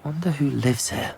Wonder who lives here.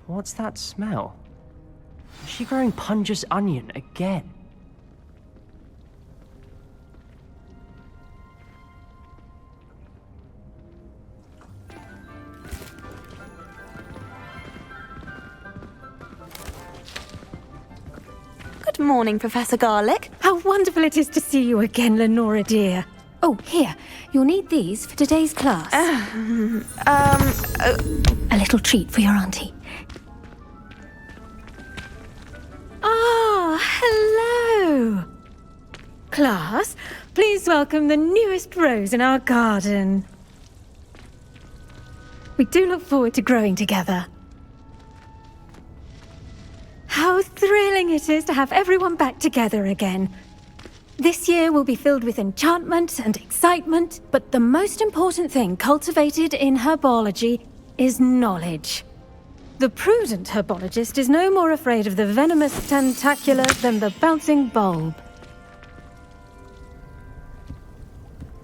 What's that smell? Is she growing Punja's onion again? Good morning, Professor Garlic. How wonderful it is to see you again, Lenora dear. Oh, here, you'll need these for today's class. A little treat for your auntie. Ah, hello. Class, please welcome the newest rose in our garden. We do look forward to growing together. How thrilling it is to have everyone back together again. This year will be filled with enchantment and excitement, but the most important thing cultivated in herbology is knowledge. The prudent herbologist is no more afraid of the venomous tentacular than the bouncing bulb.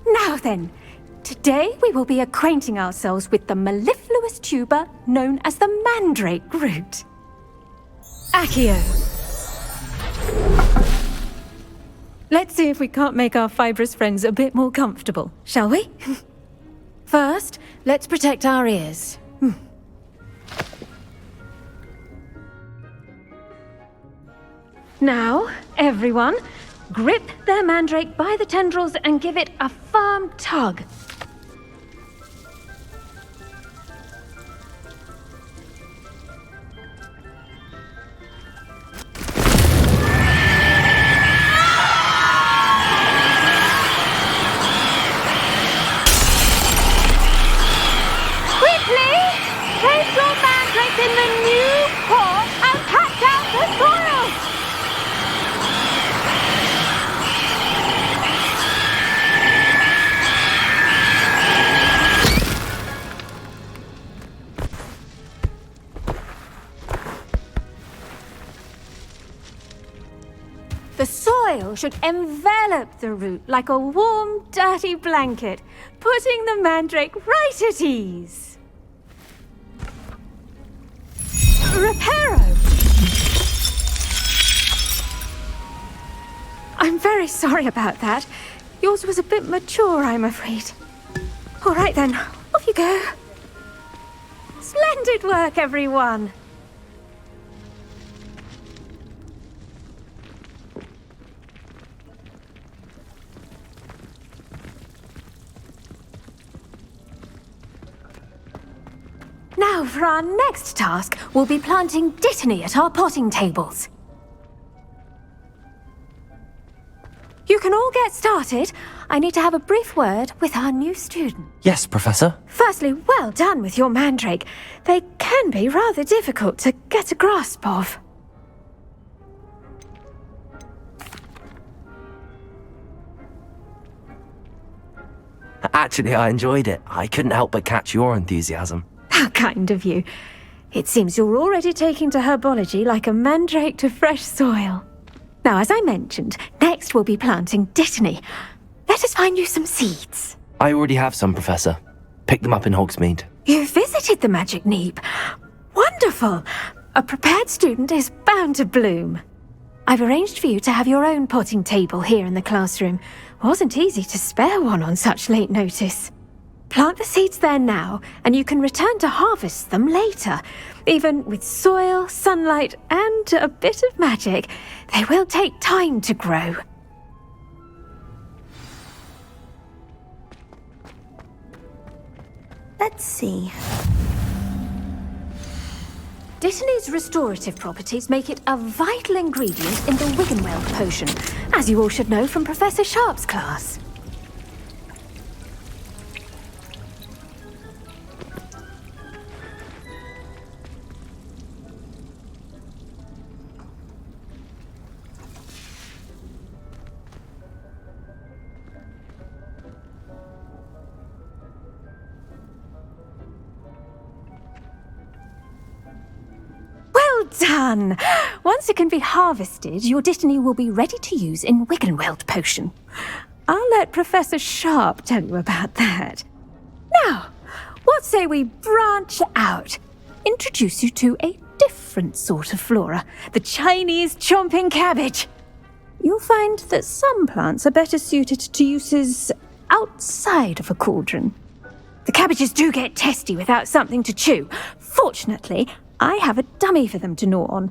Now then, today we will be acquainting ourselves with the mellifluous tuber known as the mandrake root. Accio. Let's see if we can't make our fibrous friends a bit more comfortable, shall we? First, let's protect our ears. Now, everyone, grip their mandrake by the tendrils and give it a firm tug. Quickly! Place your mandrake in the new pot and patch out the soil! The soil should envelop the root like a warm, dirty blanket, putting the mandrake right at ease. Reparo! I'm very sorry about that. Yours was a bit mature, I'm afraid. All right then, off you go. Splendid work, everyone! for our next task, we'll be planting dittany at our potting tables. You can all get started. I need to have a brief word with our new student. Yes, Professor. Firstly, well done with your mandrake. They can be rather difficult to get a grasp of. Actually, I enjoyed it. I couldn't help but catch your enthusiasm. How kind of you. It seems you're already taking to herbology like a mandrake to fresh soil. Now, as I mentioned, next we'll be planting dittany. Let us find you some seeds. I already have some, Professor. Picked them up in Hogsmeade. You visited the Magic Neep. Wonderful! A prepared student is bound to bloom. I've arranged for you to have your own potting table here in the classroom. Wasn't easy to spare one on such late notice. Plant the seeds there now, and you can return to harvest them later. Even with soil, sunlight, and a bit of magic, they will take time to grow. Let's see. Dittany's restorative properties make it a vital ingredient in the Wiggenweld potion, as you all should know from Professor Sharp's class. Well done! Once it can be harvested, your dittany will be ready to use in Wiggenweld potion. I'll let Professor Sharp tell you about that. Now, what say we branch out? Introduce you to a different sort of flora, the Chinese chomping cabbage. You'll find that some plants are better suited to uses outside of a cauldron. The cabbages do get testy without something to chew. Fortunately, I have a dummy for them to gnaw on.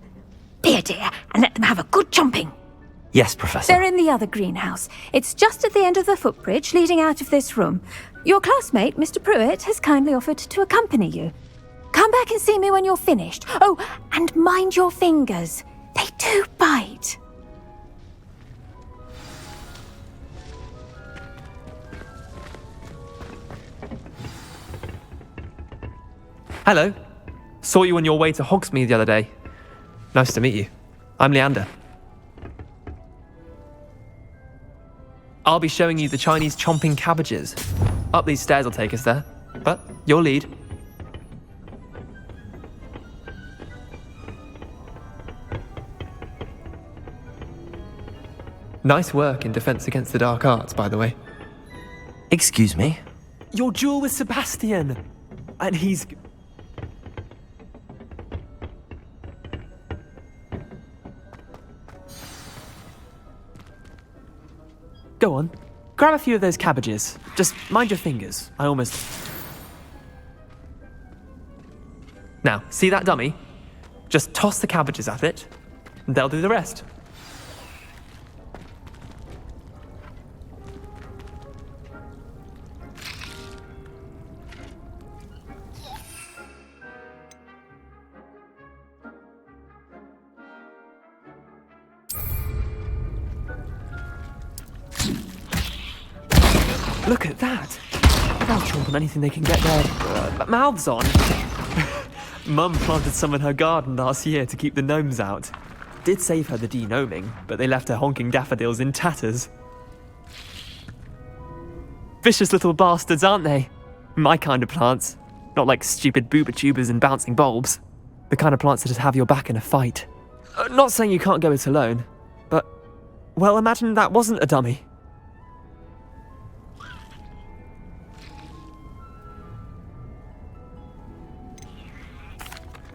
Be a dear and let them have a good chomping. Yes, Professor. They're in the other greenhouse. It's just at the end of the footbridge leading out of this room. Your classmate, Mr. Pruitt, has kindly offered to accompany you. Come back and see me when you're finished. Oh, and mind your fingers. They do bite. Hello. Saw you on your way to Hogsmeade the other day. Nice to meet you. I'm Leander. I'll be showing you the Chinese chomping cabbages. Up these stairs will take us there, but your lead. Nice work in Defense Against the Dark Arts, by the way. Excuse me? Your duel with Sebastian! And he's... Go on, grab a few of those cabbages. Just mind your fingers. I almost... Now, see that dummy? Just toss the cabbages at it, and they'll do the rest. Look at that! They'll chomp on anything they can get their mouths on. Mum planted some in her garden last year to keep the gnomes out. Did save her the de-gnoming, but they left her honking daffodils in tatters. Vicious little bastards, aren't they? My kind of plants. Not like stupid booba tubers and bouncing bulbs. The kind of plants that just have your back in a fight. Not saying you can't go it alone, but... Well, imagine that wasn't a dummy.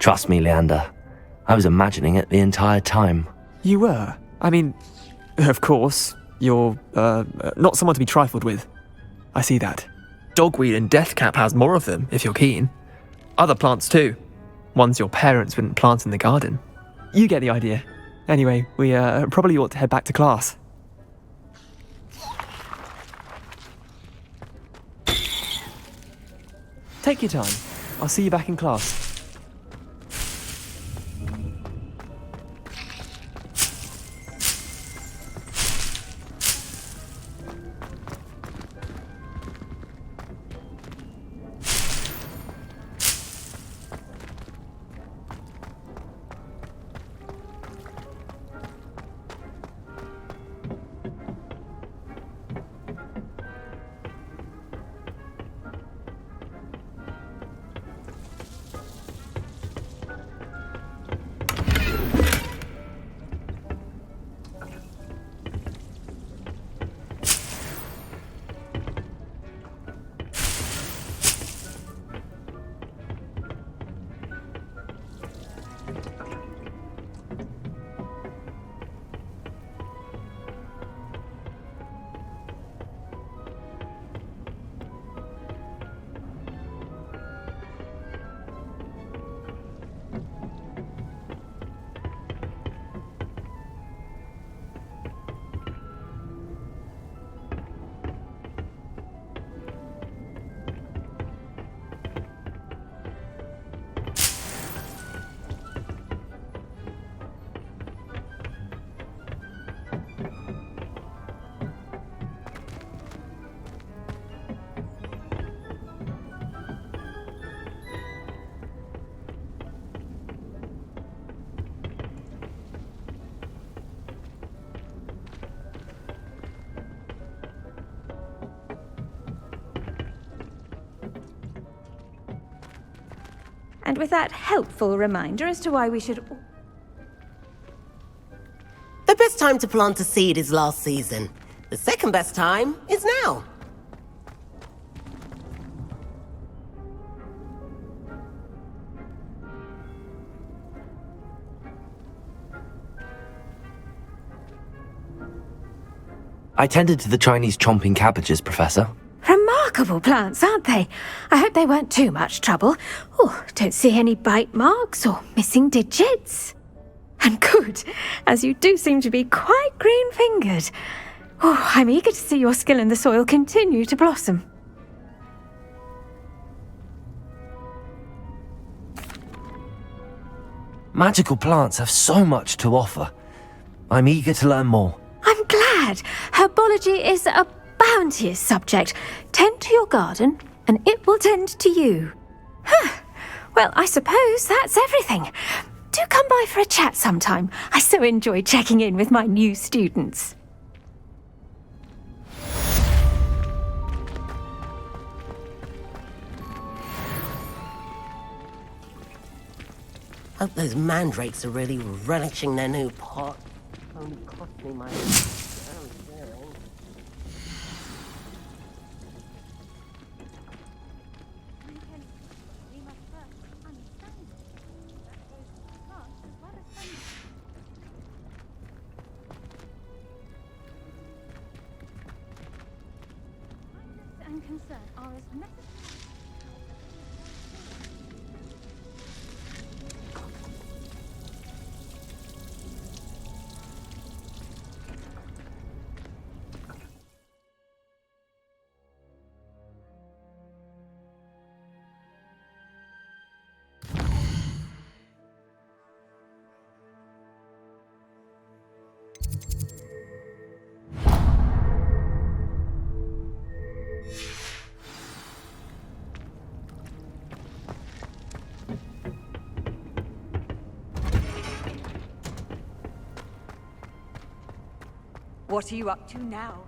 Trust me, Leander. I was imagining it the entire time. You were? I mean, of course, you're, not someone to be trifled with. I see that. Dogweed and deathcap has more of them, if you're keen. Other plants too. Ones your parents wouldn't plant in the garden. You get the idea. Anyway, we, probably ought to head back to class. Take your time. I'll see you back in class. And with that helpful reminder as to why we should... The best time to plant a seed is last season. The second best time is now. I tended to the Chinese chomping cabbages, Professor. Remarkable plants, aren't they? I hope they weren't too much trouble. Oh, don't see any bite marks or missing digits. And good, as you do seem to be quite green-fingered. Oh, I'm eager to see your skill in the soil continue to blossom. Magical plants have so much to offer. I'm eager to learn more. I'm glad. Herbology is a bounteous subject. Tend to your garden, and it will tend to you. Huh. Well, I suppose that's everything. Do come by for a chat sometime. I so enjoy checking in with my new students. Hope those mandrakes are really relishing their new pot. Only cost me my damn hearing. And concern are as necessary. What are you up to now?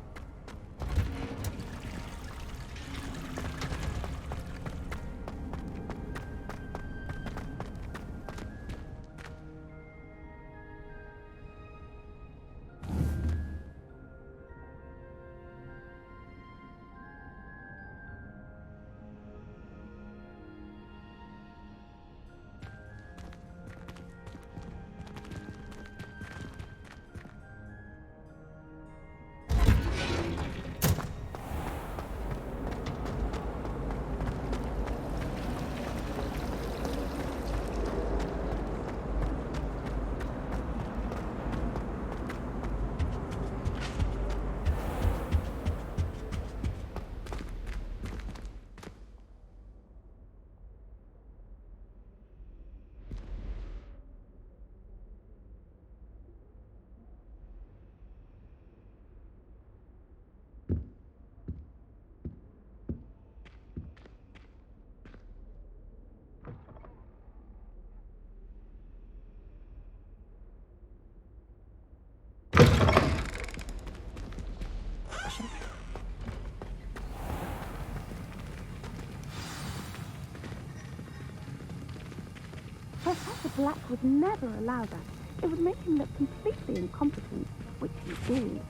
Professor Black would never allow that. It would make him look completely incompetent, which he did.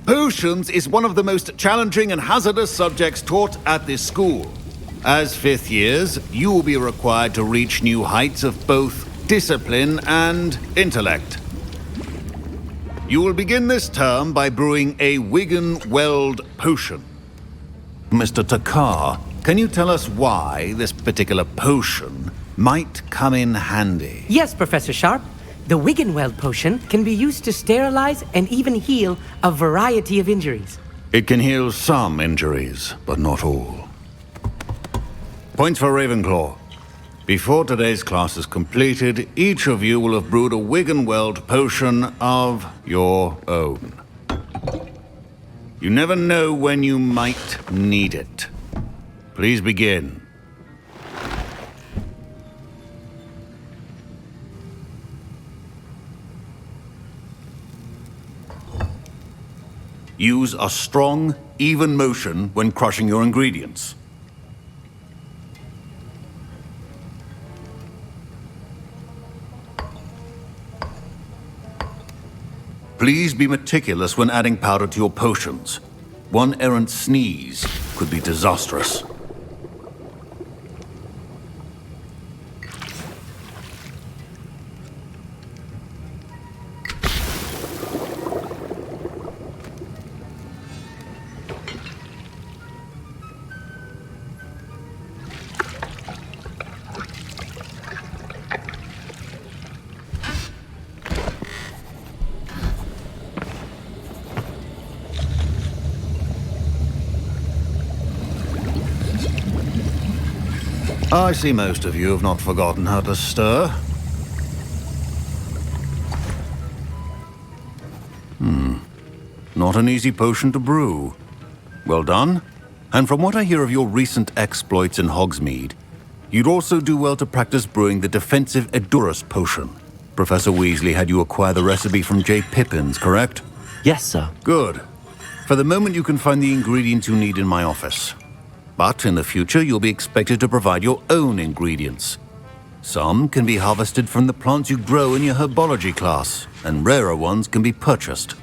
Potions is one of the most challenging and hazardous subjects taught at this school. As fifth years, you will be required to reach new heights of both discipline and intellect. You will begin this term by brewing a Wigan-Weld potion. Mr. Takar, can you tell us why this particular potion might come in handy? Yes, Professor Sharp. The Wigan-Weld potion can be used to sterilize and even heal a variety of injuries. It can heal some injuries, but not all. Points for Ravenclaw. Before today's class is completed, each of you will have brewed a Wigan-Weld potion of your own. You never know when you might need it. Please begin. Use a strong, even motion when crushing your ingredients. Please be meticulous when adding powder to your potions. One errant sneeze could be disastrous. I see most of you have not forgotten how to stir. Not an easy potion to brew. Well done. And from what I hear of your recent exploits in Hogsmeade, you'd also do well to practice brewing the defensive Edurus potion. Professor Weasley had you acquire the recipe from J. Pippins, correct? Yes, sir. Good. For the moment, you can find the ingredients you need in my office. But in the future, you'll be expected to provide your own ingredients. Some can be harvested from the plants you grow in your herbology class, and rarer ones can be purchased.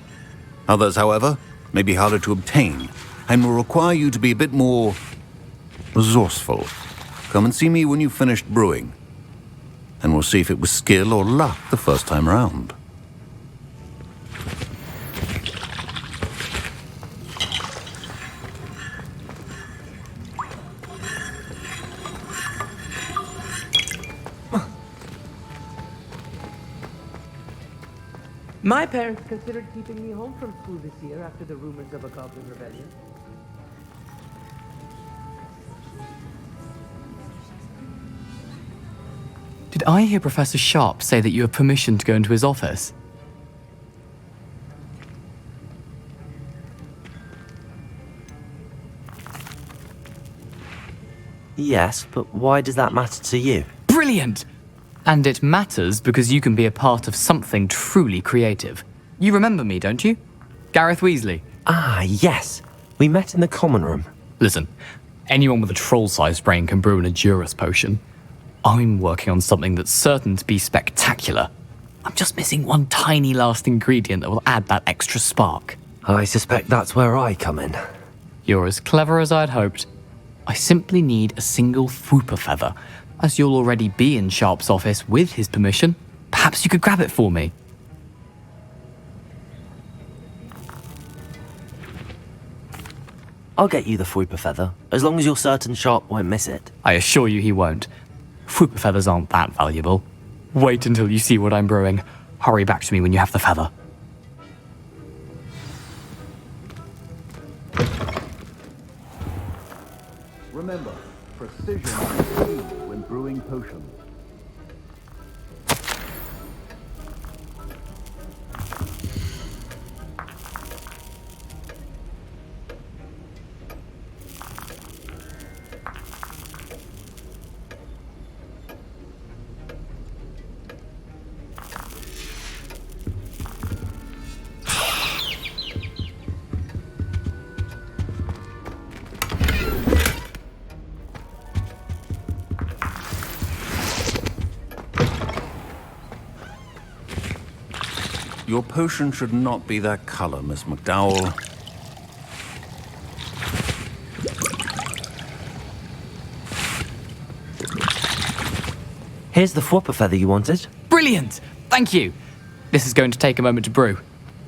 Others, however, may be harder to obtain, and will require you to be a bit more resourceful. Come and see me when you've finished brewing, and we'll see if it was skill or luck the first time round. My parents considered keeping me home from school this year after the rumors of a goblin rebellion. Did I hear Professor Sharp say that you have permission to go into his office? Yes, but why does that matter to you? Brilliant! And it matters because you can be a part of something truly creative. You remember me, don't you? Gareth Weasley. Ah, yes. We met in the common room. Listen, anyone with a troll-sized brain can brew an Edurus potion. I'm working on something that's certain to be spectacular. I'm just missing one tiny last ingredient that will add that extra spark. I suspect that's where I come in. You're as clever as I'd hoped. I simply need a single Fwooper feather. As you'll already be in Sharp's office with his permission, perhaps you could grab it for me. I'll get you the Fwooper feather, as long as you're certain Sharp won't miss it. I assure you he won't. Fwooper feathers aren't that valuable. Wait until you see what I'm brewing. Hurry back to me when you have the feather. Remember, precision is key when brewing potions. Your potion should not be that color, Miss McDowell. Here's the Fwooper feather you wanted. Brilliant! Thank you! This is going to take a moment to brew.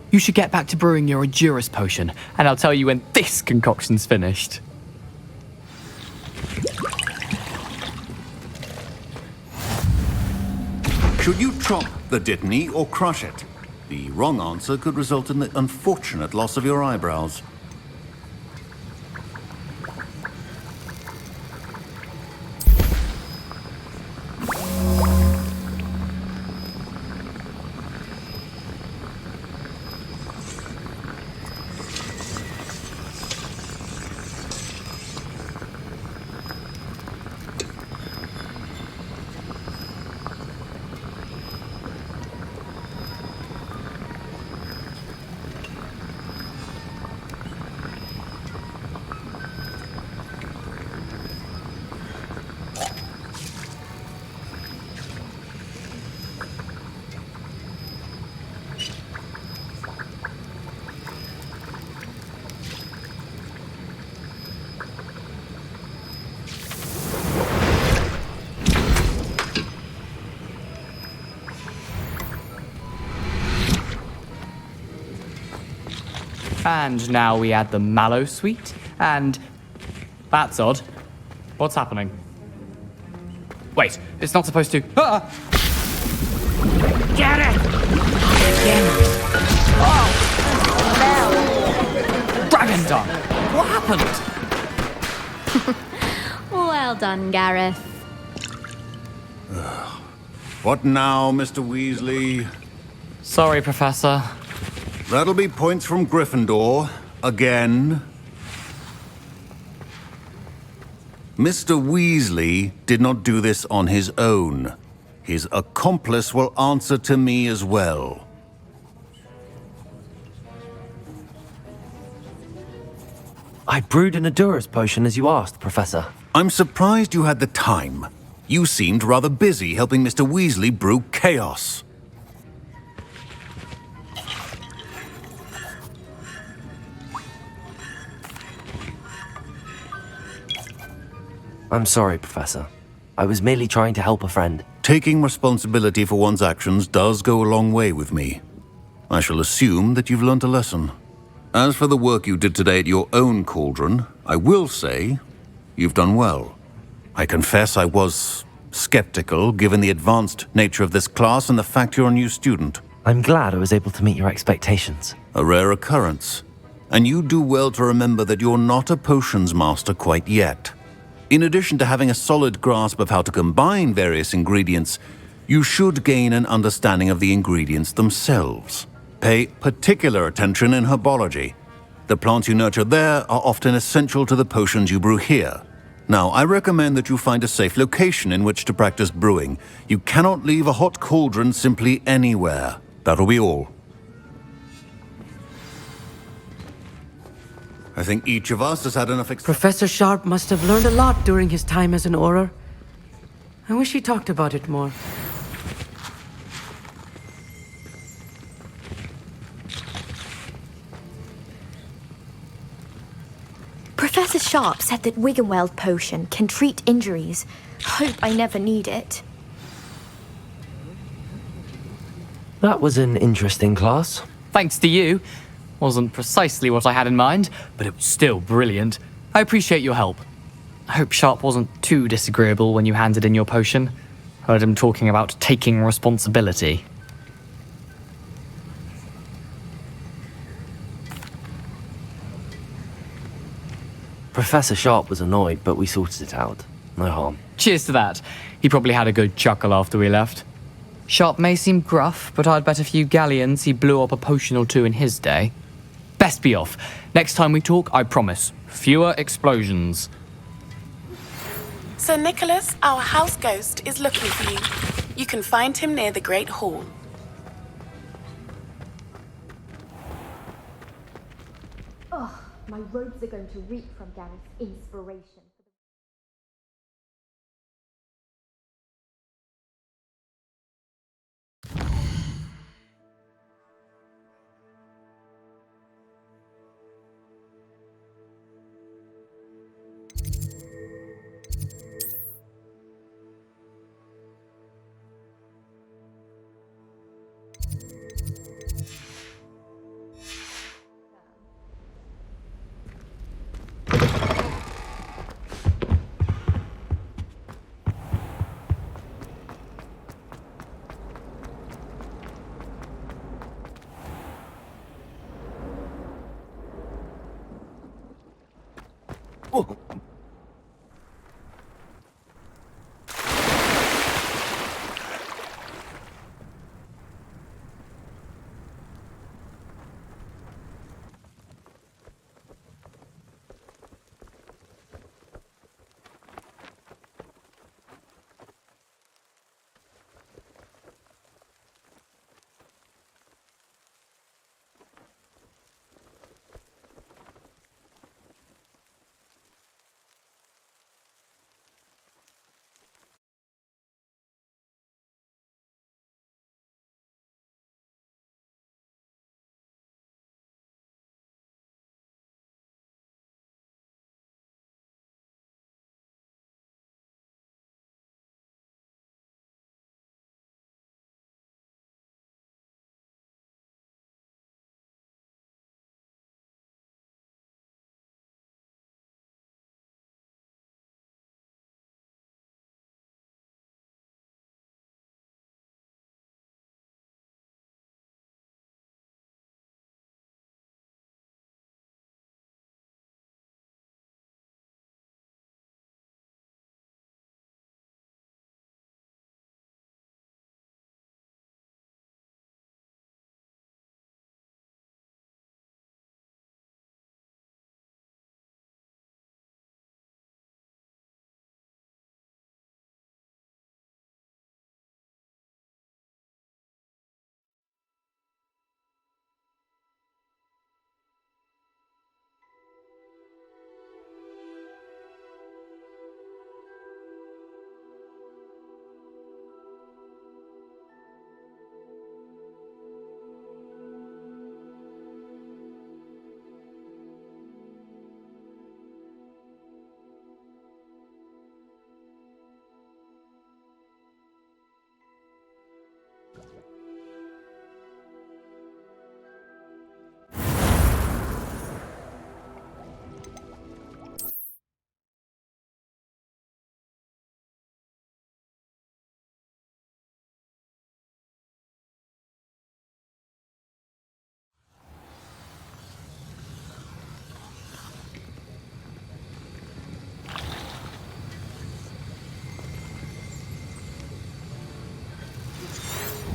You should get back to brewing your Edurus potion, and I'll tell you when this concoction's finished. Should you chop the Dittany or crush it? The wrong answer could result in the unfortunate loss of your eyebrows. And now we add the mallow sweet, and... That's odd. What's happening? Wait, it's not supposed to... Ah! Get it! Dragon Dung! What happened? Well done, Gareth. What now, Mr. Weasley? Sorry, Professor. That'll be points from Gryffindor. Again. Mr. Weasley did not do this on his own. His accomplice will answer to me as well. I brewed an Adurus potion as you asked, Professor. I'm surprised you had the time. You seemed rather busy helping Mr. Weasley brew chaos. I'm sorry, Professor. I was merely trying to help a friend. Taking responsibility for one's actions does go a long way with me. I shall assume that you've learnt a lesson. As for the work you did today at your own cauldron, I will say you've done well. I confess I was skeptical, given the advanced nature of this class and the fact you're a new student. I'm glad I was able to meet your expectations. A rare occurrence. And you do well to remember that you're not a potions master quite yet. In addition to having a solid grasp of how to combine various ingredients, you should gain an understanding of the ingredients themselves. Pay particular attention in herbology. The plants you nurture there are often essential to the potions you brew here. Now, I recommend that you find a safe location in which to practice brewing. You cannot leave a hot cauldron simply anywhere. That'll be all. I think each of us has had enough Professor Sharp must have learned a lot during his time as an Auror. I wish he talked about it more. Professor Sharp said that Wiggenweld potion can treat injuries. Hope I never need it. That was an interesting class. Thanks to you. Wasn't precisely what I had in mind, but it was still brilliant. I appreciate your help. I hope Sharp wasn't too disagreeable when you handed in your potion. Heard him talking about taking responsibility. Professor Sharp was annoyed, but we sorted it out. No harm. Cheers to that. He probably had a good chuckle after we left. Sharp may seem gruff, but I'd bet a few galleons he blew up a potion or two in his day. Best be off. Next time we talk, I promise, fewer explosions. Sir Nicholas, our house ghost, is looking for you. You can find him near the Great Hall. Oh, my robes are going to reek from Gareth's inspiration.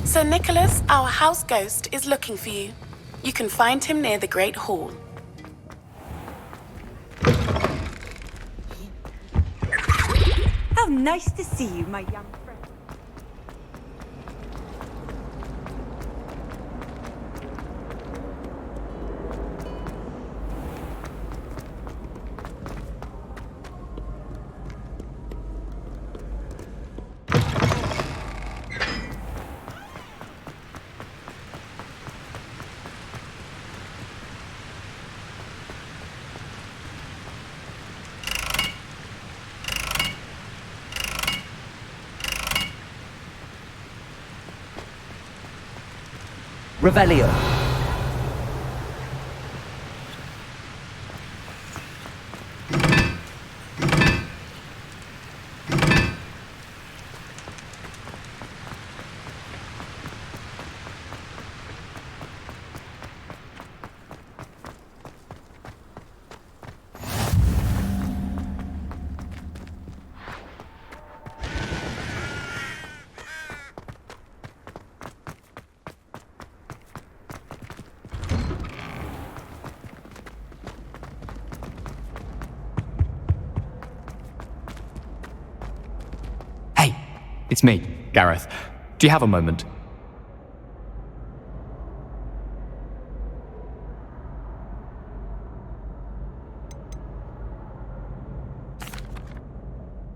Sir Nicholas, our house ghost, is looking for you. You can find him near the Great Hall. How nice to see you, my young friend. Revelio. It's me, Gareth. Do you have a moment?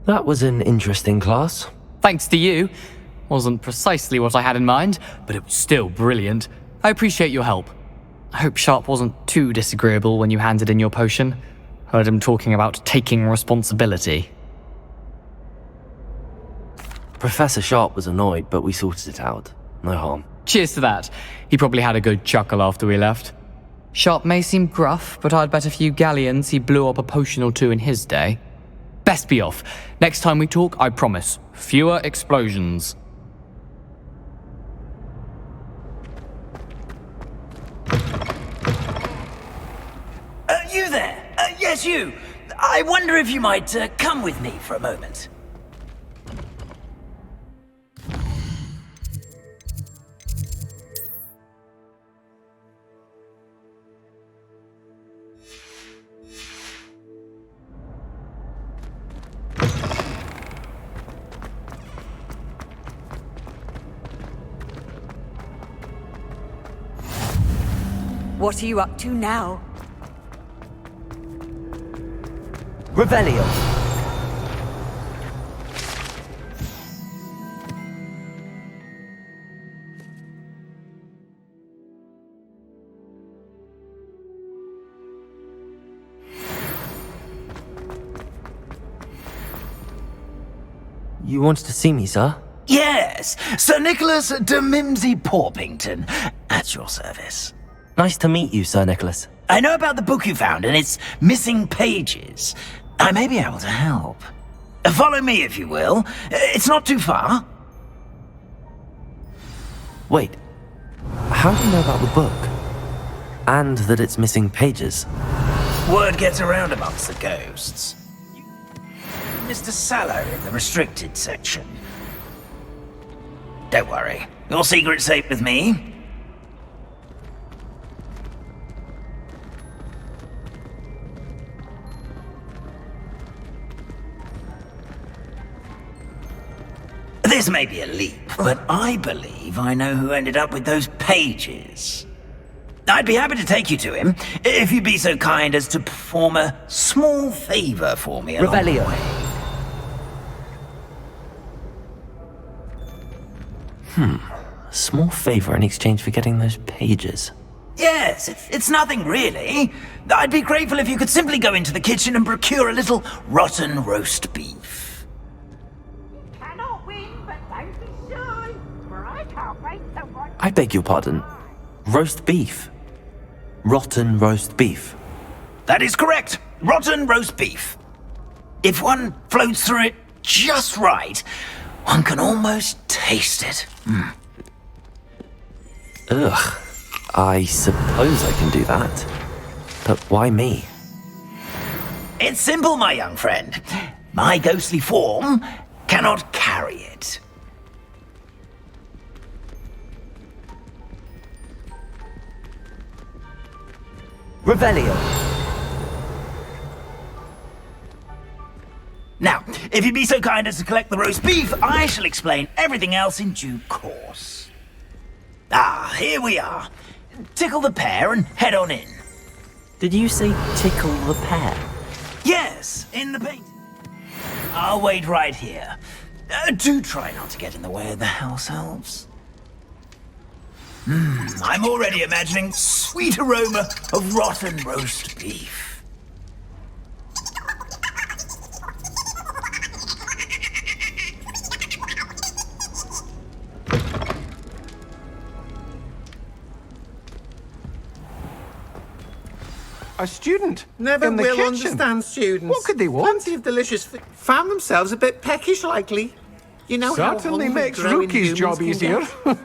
That was an interesting class. Thanks to you. Wasn't precisely what I had in mind, but it was still brilliant. I appreciate your help. I hope Sharp wasn't too disagreeable when you handed in your potion. Heard him talking about taking responsibility. Professor Sharp was annoyed, but we sorted it out. No harm. Cheers to that. He probably had a good chuckle after we left. Sharp may seem gruff, but I'd bet a few galleons he blew up a potion or two in his day. Best be off. Next time we talk, I promise, fewer explosions. You there? Yes, you. I wonder if you might come with me for a moment. What are you up to now? Revelio. You wanted to see me, sir? Yes, Sir Nicholas de Mimsy Porpington, at your service. Nice to meet you, Sir Nicholas. I know about the book you found and its missing pages. I may be able to help. Follow me, if you will. It's not too far. Wait, how do you know about the book? And that it's missing pages? Word gets around amongst the ghosts. Mr. Sallow in the restricted section. Don't worry, your secret's safe with me. This may be a leap, but I believe I know who ended up with those pages. I'd be happy to take you to him, if you'd be so kind as to perform a small favor for me along the Revelio. way. A small favor in exchange for getting those pages. Yes, it's nothing really. I'd be grateful if you could simply go into the kitchen and procure a little rotten roast beef. Cannot win, but don't be shy, for I can't make the right. I beg your pardon. Roast beef. Rotten roast beef. That is correct. Rotten roast beef. If one floats through it just right, one can almost taste it. Ugh. I suppose I can do that. But why me? It's simple, my young friend. My ghostly form cannot carry it. Revelio. Now, if you'd be so kind as to collect the roast beef, I shall explain everything else in due course. Ah, here we are. Tickle the pear and head on in. Did you say tickle the pear? Yes, in the paint. I'll wait right here. Do try not to get in the way of the house elves. I'm already imagining sweet aroma of rotten roast beef. A student? Never in the will kitchen. understand students. What could they want? Plenty of delicious food. Found themselves a bit peckish, likely. You know Certainly how makes growing Rookie's humans job can easier. get.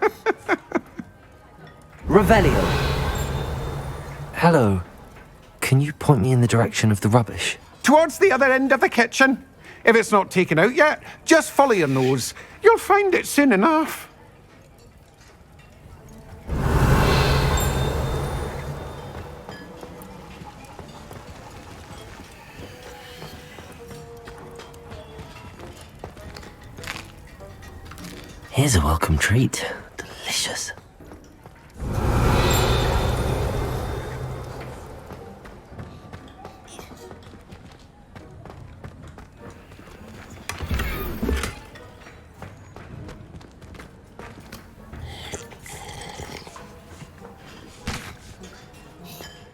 Revelio. Hello. Can you point me in the direction of the rubbish? Towards the other end of the kitchen. If it's not taken out yet, just follow your nose. You'll find it soon enough. Here's a welcome treat. Delicious.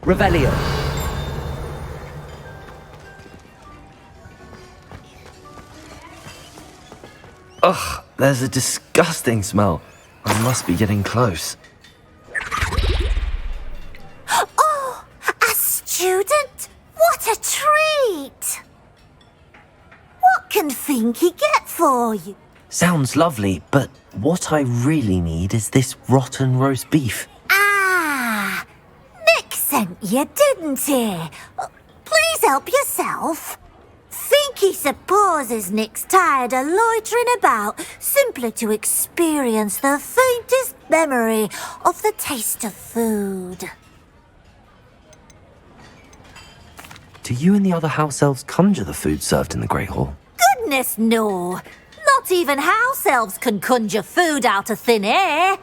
Revelio. Ugh, there's a disgusting smell. I must be getting close. Oh, a student? What a treat! What can Finky get for you? Sounds lovely, but what I really need is this rotten roast beef. Ah, Nick sent you, didn't he? Please help yourself. Finky supposes Nick's tired of loitering about simply to experience the faintest memory of the taste of food. Do you and the other house elves conjure the food served in the Great Hall? Goodness, no. Not even house elves can conjure food out of thin air.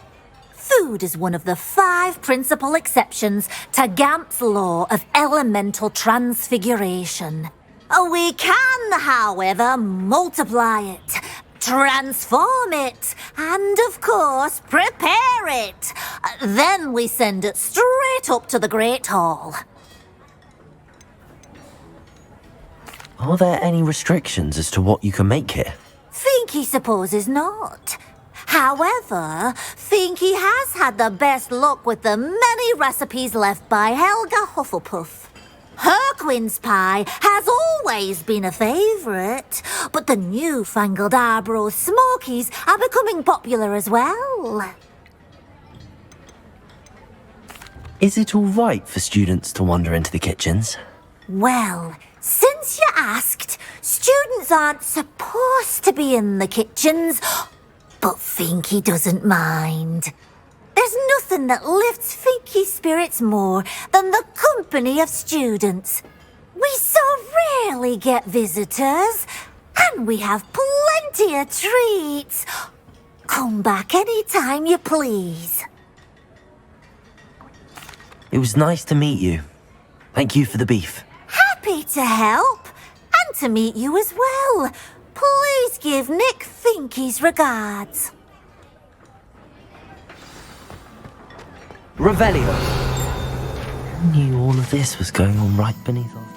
Food is one of the 5 principal exceptions to Gamp's law of elemental transfiguration. We can, however, multiply it, transform it, and, of course, prepare it. Then we send it straight up to the Great Hall. Are there any restrictions as to what you can make here? Finky supposes not. However, Finky has had the best luck with the many recipes left by Helga Hufflepuff. Her quince pie has always been a favourite, but the newfangled Arborough Smokies are becoming popular as well. Is it all right for students to wander into the kitchens? Well, since you asked, students aren't supposed to be in the kitchens, but Finky doesn't mind. There's nothing that lifts Finky's spirits more than the company of students. We so rarely get visitors, and we have plenty of treats. Come back any time you please. It was nice to meet you. Thank you for the beef. Happy to help, and to meet you as well. Please give Nick Finky's regards. Revelio. Who knew all of this was going on right beneath our...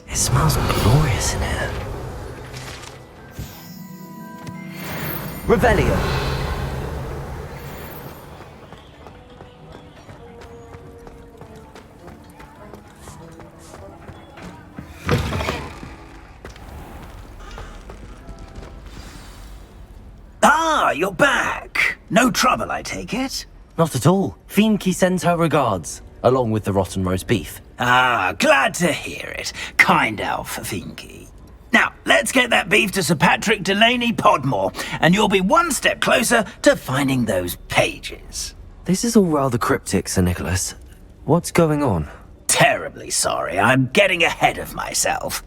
It smells glorious in here. Revelio. Ah, you're back. No trouble, I take it? Not at all. Fienke sends her regards, along with the rotten roast beef. Ah, glad to hear it. Kind elf, Fienke. Now, let's get that beef to Sir Patrick Delaney Podmore, and you'll be one step closer to finding those pages. This is all rather cryptic, Sir Nicholas. What's going on? Terribly sorry, I'm getting ahead of myself.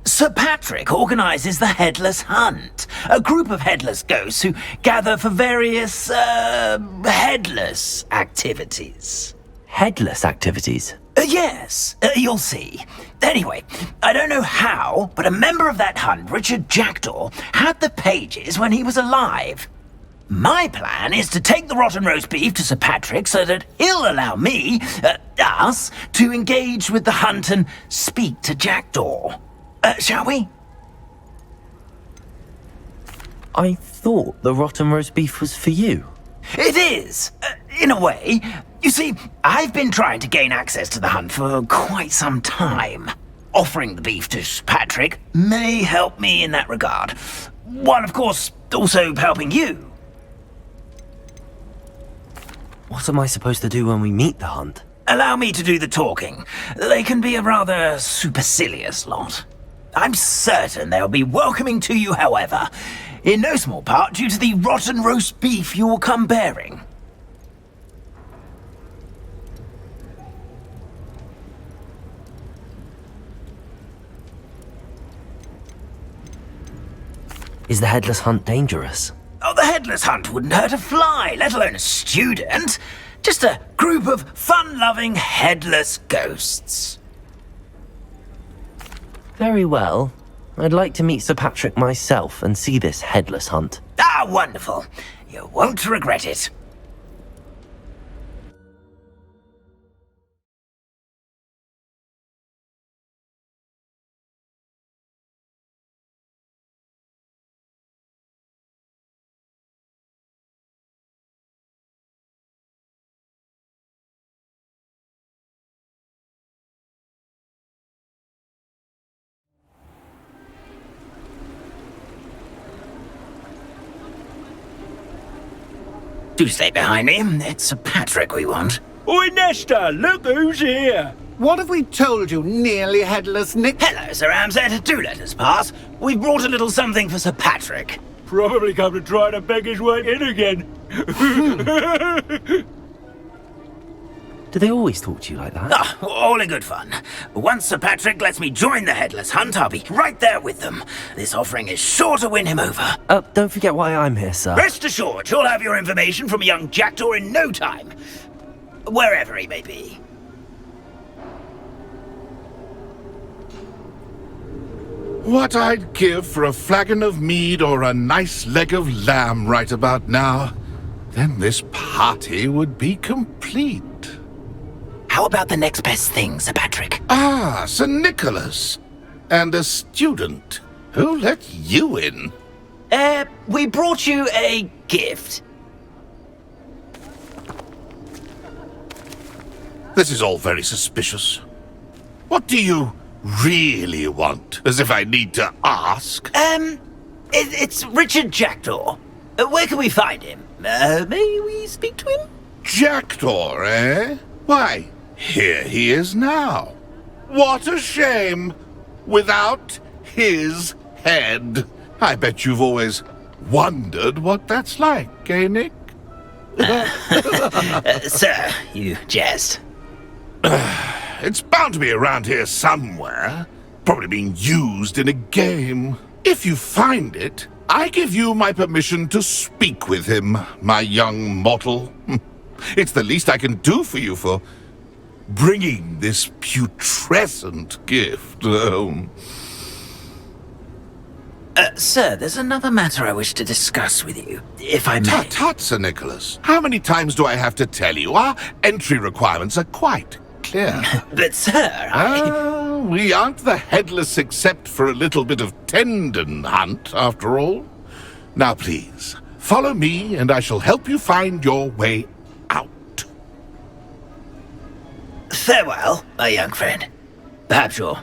Sir Patrick organises the Headless Hunt, a group of headless ghosts who gather for various, headless activities. Headless activities? Yes, you'll see. Anyway, I don't know how, but a member of that hunt, Richard Jackdaw, had the pages when he was alive. My plan is to take the rotten roast beef to Sir Patrick so that he'll allow me, us, to engage with the hunt and speak to Jackdaw. Shall we? I thought the rotten roast beef was for you. It is, in a way. You see, I've been trying to gain access to the hunt for quite some time. Offering the beef to Sir Patrick may help me in that regard. While, of course, also helping you. What am I supposed to do when we meet the hunt? Allow me to do the talking. They can be a rather supercilious lot. I'm certain they'll be welcoming to you, however, in no small part due to the rotten roast beef you will come bearing. Is the Headless Hunt dangerous? Oh, the Headless Hunt wouldn't hurt a fly, let alone a student. Just a group of fun-loving headless ghosts. Very well. I'd like to meet Sir Patrick myself and see this Headless Hunt. Ah, wonderful. You won't regret it. Do stay behind me. It's Sir Patrick we want. Oi, Nesta, look who's here. What have we told you, nearly headless Nick? Hello, Sir Ramsed. Do let us pass. We've brought a little something for Sir Patrick. Probably come to try to beg his way in again. Do they always talk to you like that? Ah, all in good fun. Once Sir Patrick lets me join the Headless Hunt, I'll be right there with them. This offering is sure to win him over. Don't forget why I'm here, sir. Rest assured, you'll have your information from a young Jackdaw in no time. Wherever he may be. What I'd give for a flagon of mead or a nice leg of lamb right about now. Then this party would be complete. How about the next best thing, Sir Patrick? Ah, Sir Nicholas. And a student. Who let you in? We brought you a gift. This is all very suspicious. What do you really want? As if I need to ask. It's Richard Jackdaw. Where can we find him? May we speak to him? Jackdaw, eh? Why, here he is now. What a shame. Without his head. I bet you've always wondered what that's like, eh, Nick? Sir, you jest. It's bound to be around here somewhere. Probably being used in a game. If you find it, I give you my permission to speak with him, my young mortal. It's the least I can do for you for bringing this putrescent gift home. Sir, there's another matter I wish to discuss with you, if I may. Tut, tut, Sir Nicholas. How many times do I have to tell you? Our entry requirements are quite clear. But, sir, we aren't the headless except for a little bit of tendon hunt, after all. Now, please, follow me, and I shall help you find your way out. Farewell, my young friend. Perhaps your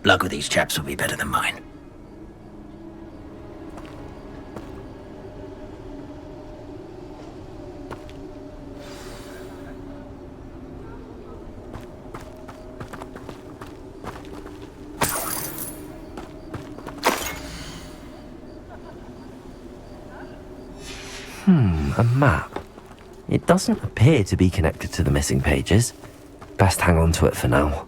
luck with these chaps will be better than mine. A map. It doesn't appear to be connected to the missing pages. Best hang on to it for now.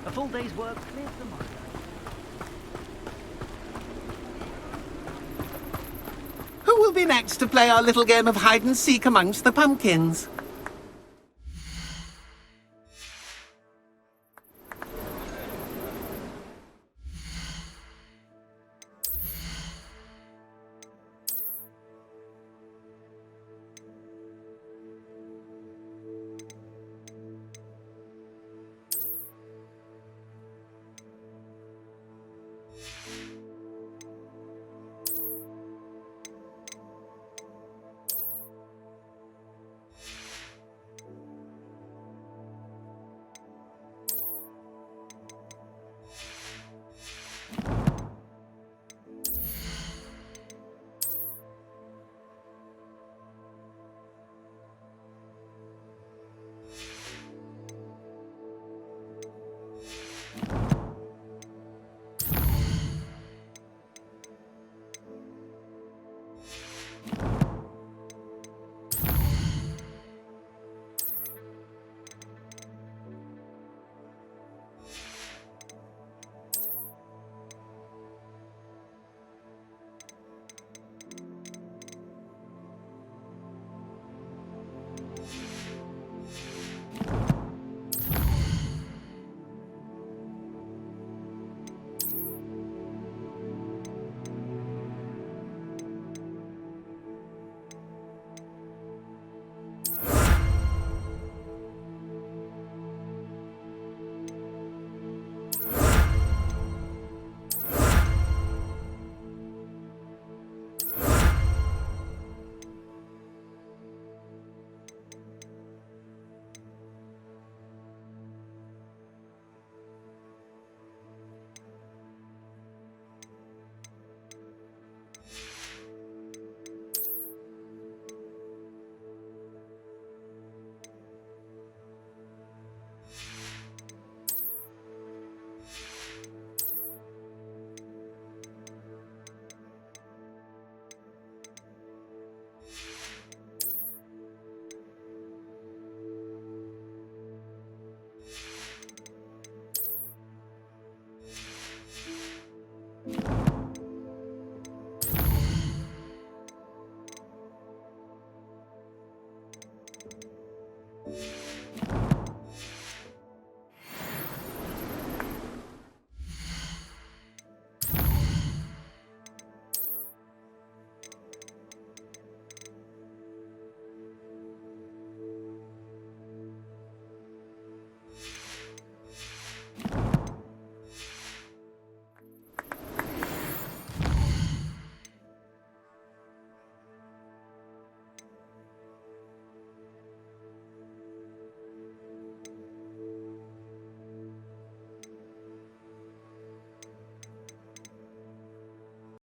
A full day's work clears the mind. Who will be next to play our little game of hide and seek amongst the pumpkins?